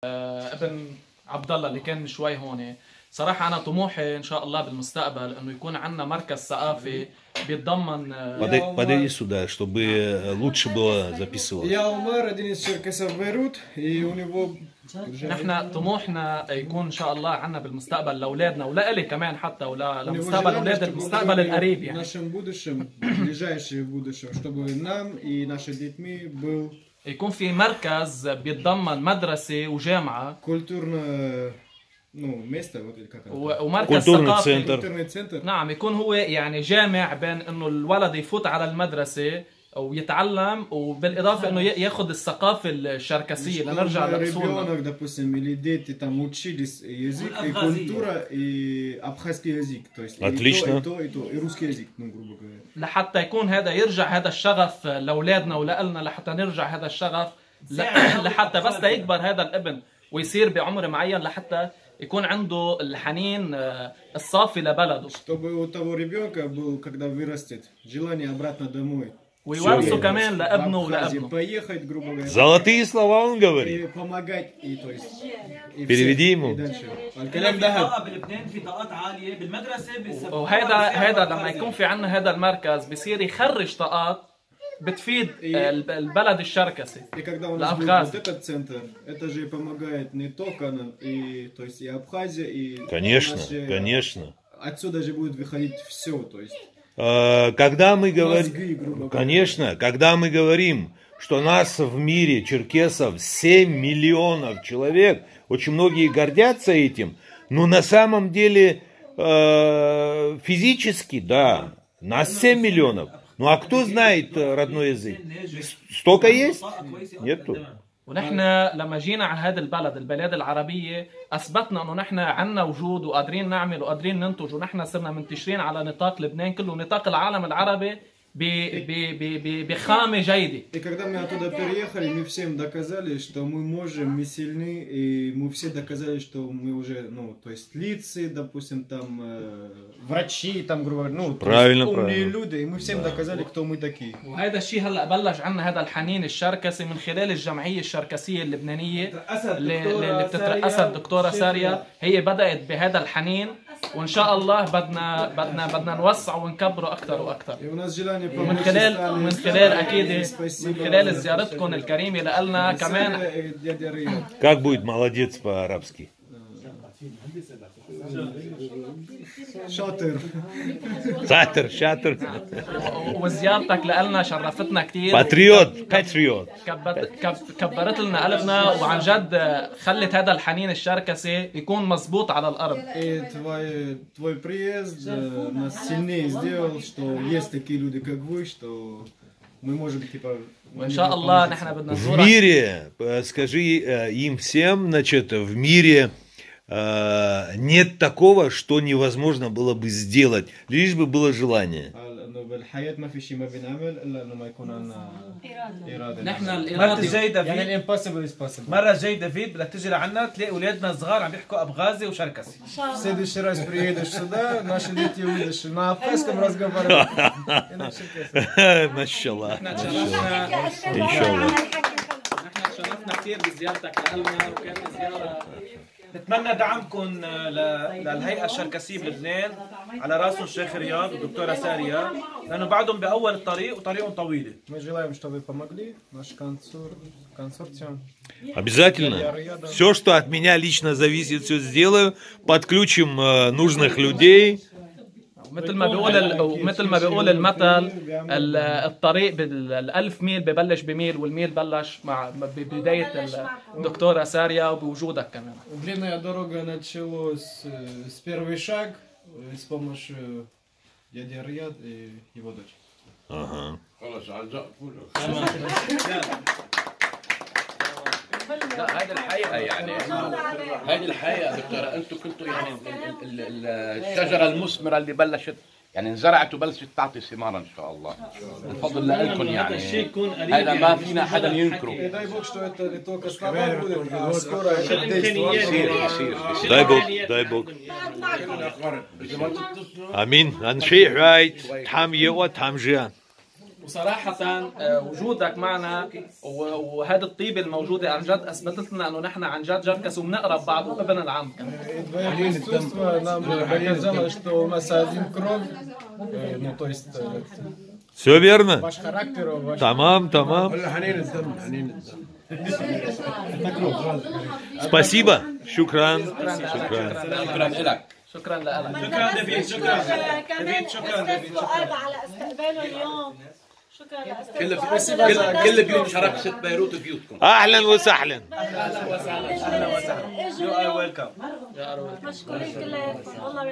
ابن عبد الله اللي كان شوي هون. صراحة أنا طموحي إن شاء الله بالمستقبل إنه يكون عندنا مركز ثقافي بيتضمن. Подойди сюда, чтобы лучше было записывать. Я Умар, один из черкесов Бейрут, и у него... نحن طموحنا يكون إن شاء الله عنا بالمستقبل لأولادنا ولإلي كمان حتى ولمستقبل أولاد المستقبل القريب يعني. В нашем будущем, в ближайшем будущем, чтобы нам и нашим детьми был يكون في مركز بيتضمن مدرسة وجامعة. культурно, ну, место, вот или как это? ومركز ثقافي. Культурный центр. نعم، يكون هو يعني جامع بين إنه الولد يفوت على المدرسة ويتعلم وبالإضافة إنه ياخذ الثقافة الشركسية لنرجع لأصولنا. Ребенок, допустим, или дети там учились язык и культура и абхазский язык, то есть Отлично. и русский язык, ну, грубо говоря. لحتى يكون هذا يرجع هذا الشغف لأولادنا ولنا، لحتى نرجع هذا الشغف لحتى بس يكبر هذا الابن ويصير بعمر معين لحتى يكون عنده الحنين الصافي لبلده. Чтобы у того ребенка был, когда вырастет, желание обратно домой. ويورثوا كمان لابنه ولابنه. Поехать, грубо говоря. Золотые слова он говорит. И помогать, и то есть. Переведи ему. الكلام ذهب. بلبنان في طاقات عاليه بالمدرسه وهذا لما يكون في عندنا هذا المركز بصير يخرج طاقات بتفيد البلد الشركسي. И когда у нас будет вот этот центр, это же помогает не только нам, и то есть и Абхазия, и Конечно, конечно. Отсюда же будет выходить все, то есть. Когда мы говорим, конечно, когда мы говорим, что нас в мире черкесов 7 миллионов человек, очень многие гордятся этим, но на самом деле физически, да, нас 7 миллионов. Ну а кто знает родной язык? Столько есть? Нету. ونحن لما جينا على هذا البلاد العربية أثبتنا أنه نحن عنا وجود وقادرين نعمل وقادرين ننتج، ونحن صرنا منتشرين على نطاق لبنان كله ونطاق العالم العربي بخامة جيدة. И когда мы оттуда переехали, мы всем доказали, что мы можем, мы сильны, и мы все доказали, что мы уже, ну, то есть лица, допустим, там врачи, там, грубо говоря, ну, правильно, умные люди, и мы всем доказали, кто мы такие. وهذا الشيء هلا بلش عنا هذا الحنين الشركسي من خلال الجمعية الشركسية اللبنانية اللي بتترأسها الدكتورة سارية. هي بدأت بهذا الحنين وإن شاء الله بدنا نوسع ونكبره أكثر وأكثر. من خلال أكيد من خلال زيارتكم الكريمة لنا كمان. Как будет молодец по-арабски? شاطر. شاطر. وزيارتك لنا شرفتنا كثير. باتريوت. كبرت لنا قلبنا وعن جد خلت هذا الحنين الشركسي يكون مزبوط على الأرض. Твой приезд нас сильнее сделал, что есть такие люди, как вы, что мы можем типа. وإن شاء الله نحن بدنا نزورك. В мире, скажи им всем, значит, в мире нет такого, что невозможно было бы сделать, лишь бы было желание. مرة جاي دافيد يعني الامبوسيبل possible. مرة جاي دافيد بدك تجي لعنا تلاقي اولادنا الصغار عم يحكوا ابغازي وشركسي. В следующий раз приедешь сюда, наши дети увидишь на абхазском разговаривают. Машаллах. Иншаллах. نحن شرفنا كثير بزيارتك لنا وكانت زيارة. نتمنى دعمكم للهيئة الشركسية بلبنان على راسهم الشيخ رياض والدكتورة سارية لأنه بعدهم بأول الطريق وطريقهم طويلة. Мы желаем, чтобы вы помогли наш консорциум. Обязательно. Все, что от меня лично зависит, все сделаю. Подключим нужных людей. مثل ما بيقول المثل الطريق بال1000 ميل ببلش بميل والميل بلش مع ببداية الدكتورة سارية وبوجودك كمان. Длинная дорога началась с первый шаг с помощью дяди Рияд и его дочь. Ага. لا هذه الحقيقة يعني هذه الحقيقة دكتورة أنتم كنتوا يعني الشجرة المثمرة اللي بلشت يعني انزرعت وبلشت تعطي ثمارا إن شاء الله. الفضل لكم يعني هذا ما فينا حدا ينكره. дай Бог. Амин. Анши Хайт, Там Ева, Там Жиан. وصراحة وجودك معنا وهذه الطيبة الموجودة عن جد أثبتت لنا إنه نحن عن جد جركس وبنقرب بعض وابن العم. Твое присутствие нам показало, что у нас один кровь, ну то есть Все верно? ваш характер, ваш... Тамам. Спасибо. Шукран. شكرا لك. شكرا لك. شكرا ديفيد. شكرا ديفيد. على استقباله اليوم. شكرا كل بيوت شركسة بيروت بيوتكم. أهلا وسهلا. اهلا وسهلا. You are welcome. مشكورين كلياتكم والله